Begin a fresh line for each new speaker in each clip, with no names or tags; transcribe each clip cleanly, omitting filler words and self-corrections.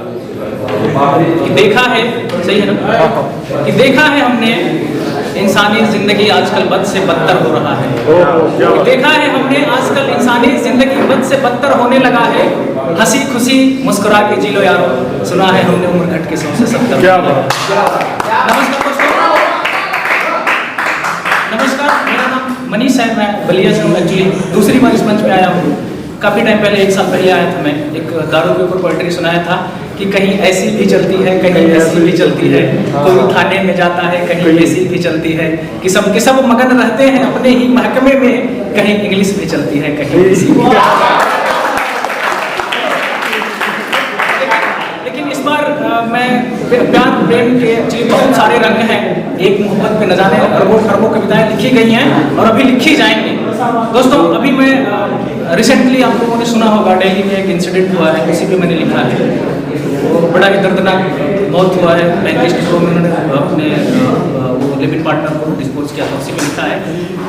कि देखा है, सही है ना, कि देखा है हमने इंसानी जिंदगी आजकल बद से बदतर हो रहा है। कि देखा है हमने आजकल इंसानी जिंदगी बद से बदतर होने लगा है। हंसी खुशी मुस्कुरा के जी लो यारो, सुना है हमने उम्र घट के 100 से 70। नमस्कार दोस्तों, नमस्कार, मेरा नाम मनीष है, मैं बलिया से हूँ। एक्चुअली दूसरी बार इस मंच पे आया हूँ। काफ़ी टाइम पहले, 1 साल पहले आया था मैं, एक दारू के ऊपर पोएट्री सुनाया था कि कहीं ऐसी भी चलती है, कहीं ऐसी भी चलती है, कोई थाने में जाता है, कहीं ऐसी भी चलती है, कि सब के सब मगन रहते हैं अपने ही महकमे में, कहीं इंग्लिश भी चलती है, कहीं ऐसी भी। लेकिन इस बार मैं प्यार प्रेम के एक्चुअली बहुत सारे रंग हैं। एक मोहब्बत पे न जाने अरबों खरबों कविताएं लिखी गई हैं और अभी लिखी जाएंगी। दोस्तों, अभी मैं रिसेंटली, आप लोगों ने सुना होगा, दिल्ली में एक इंसिडेंट हुआ है, उसी पे मैंने लिखा है। वो बड़ा ही दर्दनाक मौत हुआ है। 35 टुकड़ों में उन्होंने अपने वो लिविंग पार्टनर को डिस्पोज किया था, उसी पे लिखा है।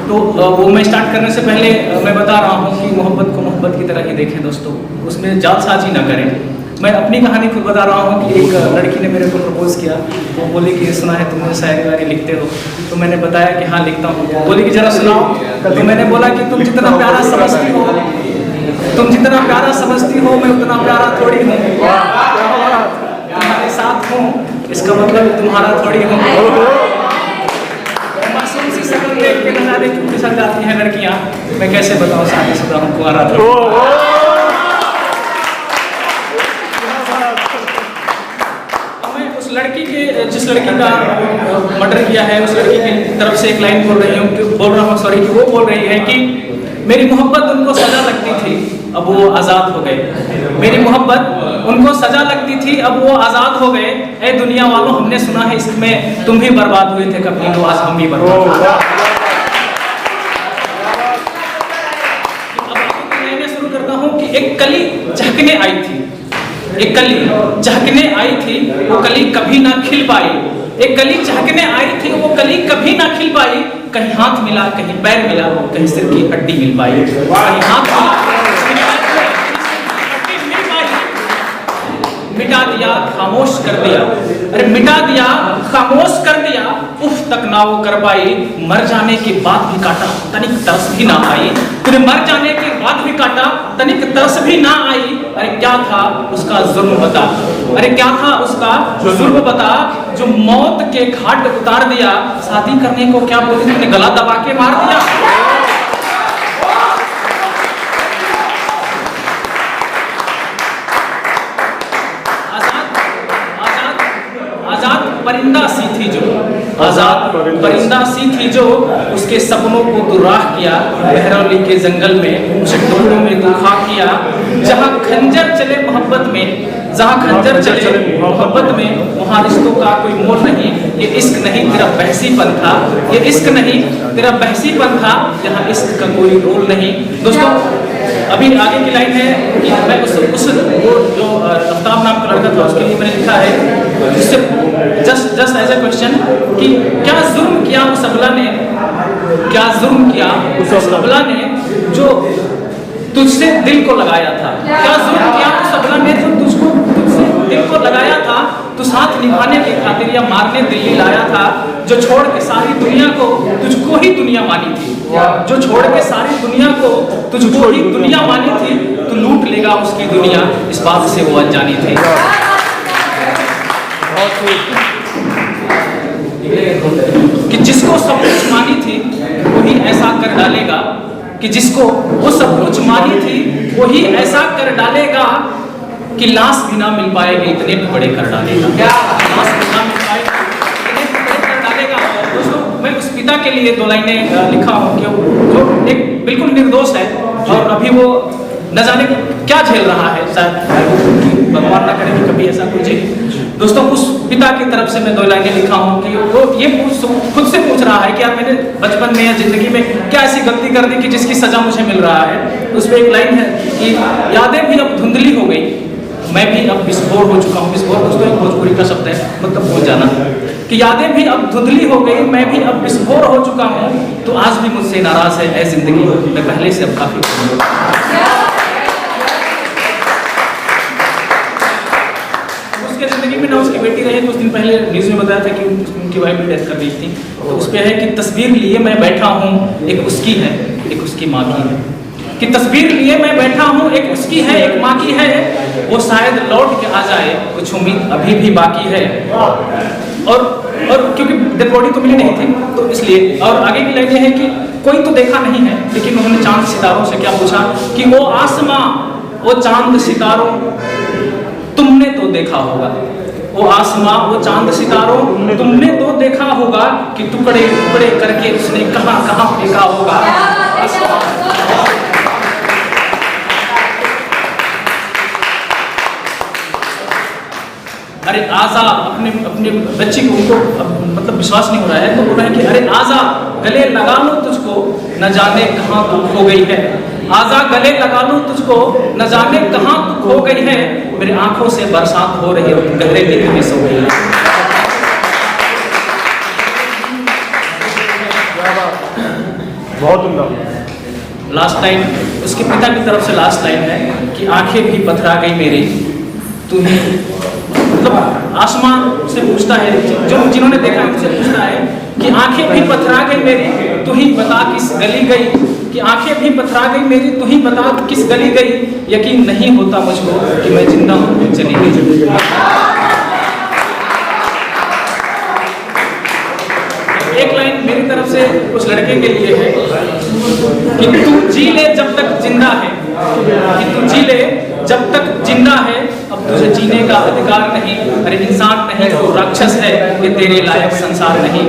तो वो मैं स्टार्ट करने से पहले मैं बता रहा हूँ कि मोहब्बत को मोहब्बत की तरह ही देखें दोस्तों, उसमें जालसाजी न करें। मैं अपनी कहानी खुद बता रहा हूँ कि एक लड़की ने मेरे को प्रपोज किया। वो बोली कि सुना है तुम शायरी वायरी लिखते हो, तो मैंने बताया कि हाँ लिखता हूँ। बोली कि जरा सुनाओ। तो मैंने बोला कि तुम जितना प्यारा समझती हो, तुम जितना प्यारा समझती हो, मैं उतना प्यारा थोड़ी हूँ। तुम्हारे साथ हूँ, इसका मतलब तुम्हारा थोड़ी हूँ। मासूम सी शक्ल देख के न जाने क्यों फिसल जाती हैं लड़कियाँ। मैं कैसे बताऊँ, शादीशुदा हूँ, कुंवारा था। लड़की के, जिस लड़की का मर्डर किया है, उस लड़की की तरफ से एक लाइन बोल रहा हूँ सॉरी, कि वो बोल रही है कि मेरी मोहब्बत उनको सजा लगती थी, अब वो आज़ाद हो गए। मेरी मोहब्बत उनको सजा लगती थी, अब वो आज़ाद हो गए। ए दुनिया वालों, हमने सुना है इसमें तुम भी बर्बाद हुए थे कभी, तो आज हम भी बर्बाद। अब मैं शुरू करता हूँ कि एक कली झकने आई थी, एक कली झकने आई थी, वो कली कभी ना खिल पाई। एक कली झकने आई थी, वो कली कभी ना खिल पाई। कहीं हाथ मिला, कहीं पैर मिला, कहीं सिर की हड्डी मिल पाई। कहीं हाथ मिला, मिटा दिया, खामोश कर दिया। अरे मिटा दिया, खामोश कर दिया, उफ तक ना वो कर पाई। मर जाने के बाद भी काटा, तनिक तरस भी ना आई। तूने मर जाने के बाद भी काटा, तनिक तरस भी ना आई। अरे क्या था उसका जुर्म बता, अरे क्या था उसका जुर्म बता, जो मौत के घाट उतार दिया। शादी करने को क्या बोली, तूने गला दबा के मार दिया। परिंदा सी थी जो, आजाद परिंदा सी थी जो, उसके सपनों को तू राह किया। बहरौली के जंगल में उसे टुकड़ों में तू खा किया। जहाँ खंजर चले मोहब्बत में, जहाँ खंजर चले मोहब्बत में, वहाँ रिश्तों का कोई मोल नहीं। ये इश्क नहीं तेरा बहसीपन था, ये इश्क नहीं तेरा बहसीपन था, यहाँ इश्क का कोई रोल नहीं। दोस्तों, अभी आगे की लाइन है कि मैं उस वो जो आफ्ताब नाम का लड़का था, उसके लिए मैंने लिखा है, जिससे जस्ट एज ए क्वेश्चन कि क्या जुर्म किया उस अबला ने, क्या जुर्म किया उस अबला ने जो तुझसे दिल को लगाया था। क्या जुर्म किया उस अबला ने जो तुझसे दिल को लगाया था। तू साथ निभाने की खातिर या मारने दिल्ली लाया था। जो छोड़ के सारी दुनिया को तुझको ही दुनिया मानी थी, जो छोड़ के सारी दुनिया को तुझको ही दुनिया मानी थी। तू लूट लेगा उसकी दुनिया, इस बात से वो अनजानी थी। कि जिसको सब कुछ मानी थी वही ऐसा कर डालेगा, कि जिसको वो सब कुछ मानी थी वही ऐसा कर डालेगा, कि लाश भी ना मिल पाएगी इतने भी बड़े कर डालेगा। लाश भी ना मिल पाएगी इतने भी बड़े कर डालेगा। दोस्तों, मैं उस पिता के लिए 2 लाइनें लिखा हूँ कि जो एक बिल्कुल निर्दोष है और अभी वो न जाने क्या झेल रहा है, शायद भगवान ना करे कि कभी ऐसा कुछ झेले। दोस्तों, उस पिता की तरफ से मैं 2 लाइनें लिखा हूँ कि वो ये खुद से पूछ रहा है कि यार मैंने बचपन में या जिंदगी में क्या ऐसी गलती कर दी कि जिसकी सजा मुझे मिल रहा है। उस पर एक लाइन है कि यादें भी अब धुंधली हो गई, मैं भी अब विस्फोट हो चुका हूँ। विस्फोट दोस्तों एक भोजपुरी का शब्द है, मतलब भूल जाना। कि यादें भी अब धुंधली हो गई, मैं भी अब विस्फोट हो चुका हूँ। तो आज भी मुझसे नाराज है ऐ जिंदगी, मैं पहले से अब काफी उसके ज़िंदगी में ना उसकी बेटी रही। कुछ दिन पहले न्यूज़ में बताया था कि उनकी वाइफ भी डेथ कर गई थी। तो उस पर है कि तस्वीर लिए मैं बैठा हूँ, एक उसकी है एक उसकी माँ की है। कि तस्वीर लिए मैं बैठा हूँ, एक उसकी है एक माँ की है, वो शायद लौट के आ जाए, कुछ उम्मीद अभी भी बाकी है। और क्योंकि डेड बॉडी तो मिली नहीं थी तो इसलिए। और आगे की लाइन ये है कि कोई तो देखा नहीं है, लेकिन उन्होंने चांद सितारों से क्या पूछा कि वो आसमां वो चांद सितारों तुमने तो देखा होगा। वो आसमां वो चांद सितारों तुमने तो देखा होगा कि टुकड़े टुकड़े करके उसने कहां कहां फेंका होगा। अरे आजा अपने बच्चे को उनको मतलब विश्वास नहीं हो रहा है तो बोल रहे हैं कि अरे आजा गले लगा लो तुझको न जाने कहाँ तू खो गई है। आजा गले लगा लो तुझको न जाने कहाँ तू खो गई है। मेरी आंखों से बरसात हो रही है, गहरे नींद में सो गई है।
बहुत उम्दा।
लास्ट लाइन उसके पिता की तरफ से लास्ट लाइन है कि आंखें भी पथरा गई मेरी तूने, मतलब आसमान से पूछता है, जो जिन्होंने देखा उनसे पूछता है कि आंखें भी पथरा गई मेरी तू ही बता किस गली गई। कि आंखें भी पथरा गई मेरी तू ही बता किस गली गई। यकीन नहीं होता मुझको कि मैं जिंदा हूँ चली गई। एक लाइन मेरी तरफ से उस लड़के के लिए है कि तू जी ले जब तक जिंदा है, कि तू जी ले जब तक जिंदा है, अब तुझे जीने का अधिकार नहीं। अरे इंसान नहीं तो राक्षस है, ये तेरे लायक संसार नहीं।